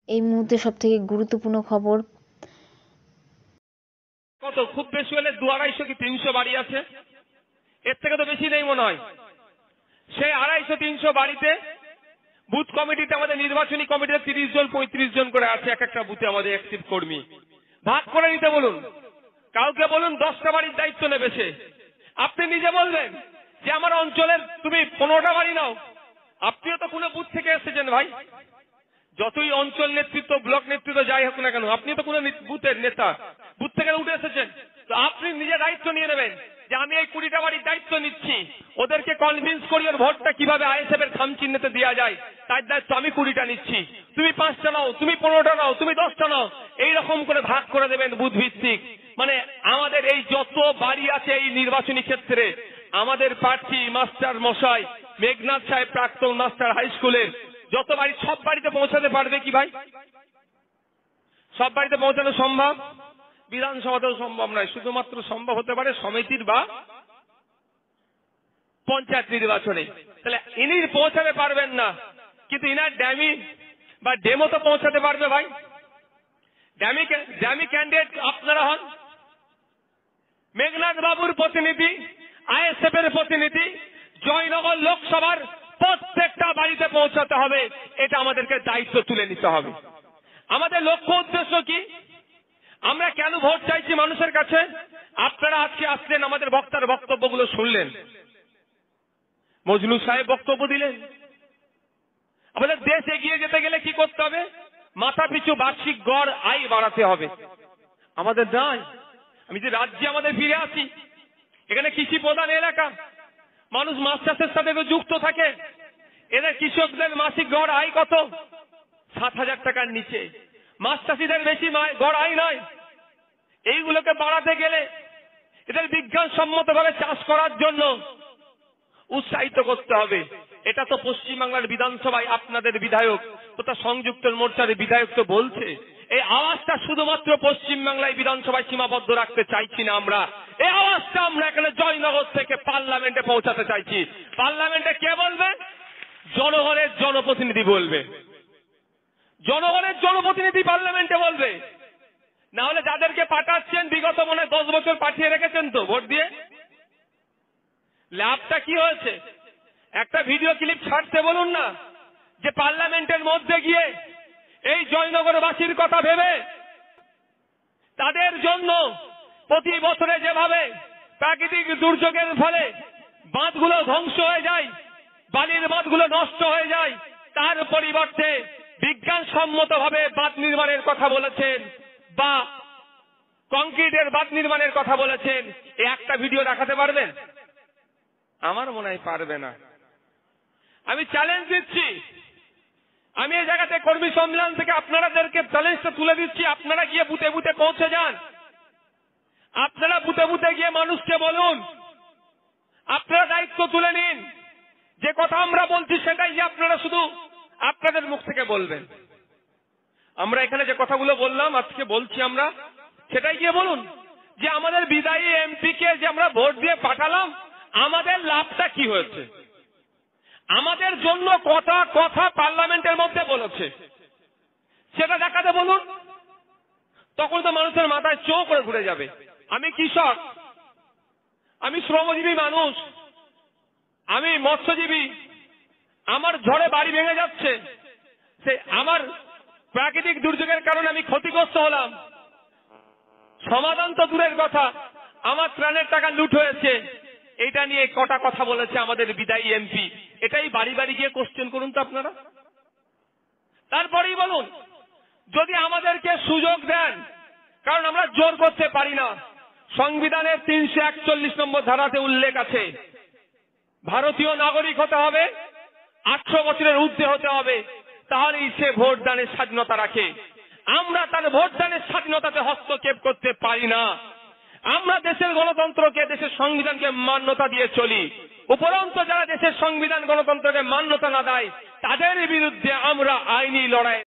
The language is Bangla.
এই মুহূর্তে সবথেকে গুরুত্বপূর্ণ খবর। কত খুব বেশি হলে 200-250 কি 300 বাড়ি আছে, এর থেকে তো বেশি নেই মনে হয়। সেই 250-300 বাড়িতে বুথ কমিটিতে, আমাদের নির্বাচনী কমিটিতে 30 জন 35 জন করে আছে এক একটা বুথে আমাদের অ্যাক্টিভ কর্মী। ভাগ করে নিতে বলুন, কাউকে বলুন 10টা বাড়ির দায়িত্ব নেবে সে। আপনি নিজে বলবেন যে আমার অঞ্চলের তুমি 15টা বাড়ি নাও। আপনিও তো কোনো বুথ থেকে এসেছেন ভাই, যতই অঞ্চল নেতৃত্ব ব্লক নেতৃত্ব যাই হোক না কেন, আপনি তো কোনো বুথের নেতা, বুথ থেকে উঠে এসেছেন। তো আপনি নিজে দায়িত্ব নিয়ে নেবেন যে আমি এই 20টা বাড়ির দায়িত্ব নিচ্ছি, ওদেরকে কনভিন্স করি ওর ভোটটা কিভাবে আইএসএফ এর খাম চিহ্নতে দেওয়া যায়, তার দায়িত্ব আমি 20টা নিচ্ছি, তুমি 5টা নাও, তুমি 15টা নাও, তুমি 10টা নাও, এইরকম করে ভাগ করে দেবেন বুথ ভিত্তিক। মানে আমাদের এই যত বাড়ি আছে এই নির্বাচনী ক্ষেত্রে, আমাদের প্রার্থী মাস্টার মশাই মেঘনাথ সাহেব প্রাক্তন মাস্টার হাই স্কুলের যত বাড়ি, সব বাড়িতে পৌঁছাতে পারবে কি ভাই? সব বাড়িতে পৌঁছানো সম্ভব? বিধানসভাতেও সম্ভব নয়, শুধুমাত্র সম্ভব হতে পারে সমিতির বা পঞ্চায়েত নির্বাচনে। তাহলে ইনি পৌঁছাতে পারবেন না, কিন্তু ইনার ড্যামি বা ডেমো তো পৌঁছাতে পারবে ভাই। ড্যামি ক্যান্ডিডেট আপনারা হন, মেঘনাথ বাবুর প্রতিনিধি, আইএসএফ এর প্রতিনিধি, জয়নগর লোকসভার প্রত্যেকটা বাড়িতে পৌঁছাতে হবে। এটা আমাদেরকে দায়িত্ব তুলে নিতে হবে। আমাদের লক্ষ্য উদ্দেশ্য কি, আমরা কেন ভোট চাইছি মানুষের কাছে? আপনারা আজকে আসলেন, আমাদের বক্তার বক্তব্যগুলো শুনলেন, মজনু সাহেব বক্তব্য দিলেন। আমাদের দেশ এগিয়ে যেতে গেলে কি করতে হবে? মাথা পিছু বার্ষিক গড় আয় বাড়াতে হবে। আমাদের নাই। আমি যে রাজ্যে আমাদের ফিরে আসি, এখানে কৃষি প্রধান এলাকা, মানুষ মাছ চাষের সাথে তো যুক্ত থাকে। এদের কৃষকদের মাসিক গড় আয় কত? 7,000 টাকার নিচে। মাছ চাষিদের বেশি গড় আয় নয়। এইগুলোকে বাড়াতে গেলে এদের বিজ্ঞানসম্মতভাবে চাষ করার জন্য উৎসাহিত করতে হবে। এটা তো পশ্চিমবাংলার বিধানসভায় আপনাদের বিধায়ক তথা সংযুক্ত মোর্চার বিধায়ক তো বলছে। এই আওয়াজটা শুধুমাত্র পশ্চিমবাংলায় বিধানসভায় সীমাবদ্ধ রাখতে চাইছি না আমরা। এই আওয়াজটা আমরা এখানে জয়নগর থেকে পার্লামেন্টে পৌঁছাতে চাইছি। পার্লামেন্টে কে বলবে? জনগণের জনপ্রতিনিধি বলবে। জনগণের জনপ্রতিনিধি পার্লামেন্টে বলবে। না হলে যাদেরকে পাঠাচ্ছেন বিগত মনে 10 বছর পাঠিয়ে রেখেছেন তো ভোট দিয়ে, লাভটা কি হয়েছে? একটা ভিডিও ক্লিপ ছাড়তে বলুন না, যে পার্লামেন্টের মধ্যে গিয়ে এই জয়নগরবাসীর কথা ভেবে তাদের জন্য প্রতি বছরে যেভাবে প্রাকৃতিক দুর্যোগের ফলে বাঁধগুলো ধ্বংস হয়ে যায়, বালির বাঁধগুলো নষ্ট হয়ে যায়, তার পরিবর্তে বিজ্ঞানসম্মতভাবে বাঁধ নির্মাণের কথা বলেছেন বা কংক্রিটের বাঁধ নির্মাণের কথা বলেছেন। এই একটা ভিডিও দেখাতে পারবেন? আমার মনে হয় পারবে না। আমি চ্যালেঞ্জ দিচ্ছি, আমি এই জায়গাতে কর্মী সম্মেলন থেকে আপনাদেরকে চ্যালেঞ্জটা তুলে দিচ্ছি, আপনারা গিয়ে বুথে বুথে পৌঁছে যান। আপনারা বুথে বুথে গিয়ে মানুষকে বলুন, আপনারা দায়িত্ব তুলে নিন। যে কথা আমরা বলছি সেটাই যে আপনারা শুধু আপনাদের মুখ থেকে বলবেন। আমরা এখানে যে কথাগুলো বললাম আজকে বলছি আমরা, সেটাই গিয়ে বলুন যে আমাদের বিদায়ী এমপিকে যে আমরা ভোট দিয়ে পাঠালাম, আমাদের লাভটা কি হয়েছে, আমাদের জন্য কথা কথা পার্লামেন্টের মধ্যে বলেছে, সেটা দেখাতে বলুন। তখন তো মানুষের মাথায় চোখ করে ঘুরে যাবে। আমি কৃষক, আমি শ্রমজীবী মানুষ, আমি মৎস্যজীবী, আমার ঝড়ে বাড়ি ভেঙে যাচ্ছে, সে আমার প্রাকৃতিক দুর্যোগের কারণে আমি ক্ষতিগ্রস্ত হলাম, সমাধান তো দূরের কথা, আমার ত্রাণের টাকা লুট হয়েছে, এটা নিয়ে কটা কথা বলেছে আমাদের বিদায়ী এমপি। এটাই বাড়ি বাড়ি গিয়ে কোশ্চেন করুন তো আপনারা। তারপরেই বলুন যদি আমাদেরকে সুযোগ দেন, কারণ আমরা জোর করতে পারি না। সংবিধানের 341 নম্বর ধারাতে উল্লেখ আছে, ভারতীয় নাগরিক হতে হবে, 18 বছরের ঊর্ধ্বে হতে হবে, তাহলেই সে ভোটদানের স্বাধীনতা রাখে। আমরা তার ভোটদানের স্বাধীনতাতে হস্তক্ষেপ করতে পারি না। আমরা দেশের গণতন্ত্রকে, দেশের সংবিধানকে মান্যতা দিয়ে চলি। উপরন্তু যারা দেশের সংবিধান গণতন্ত্রকে মান্যতা না দেয় তাদের বিরুদ্ধে আমরা আইনি লড়াই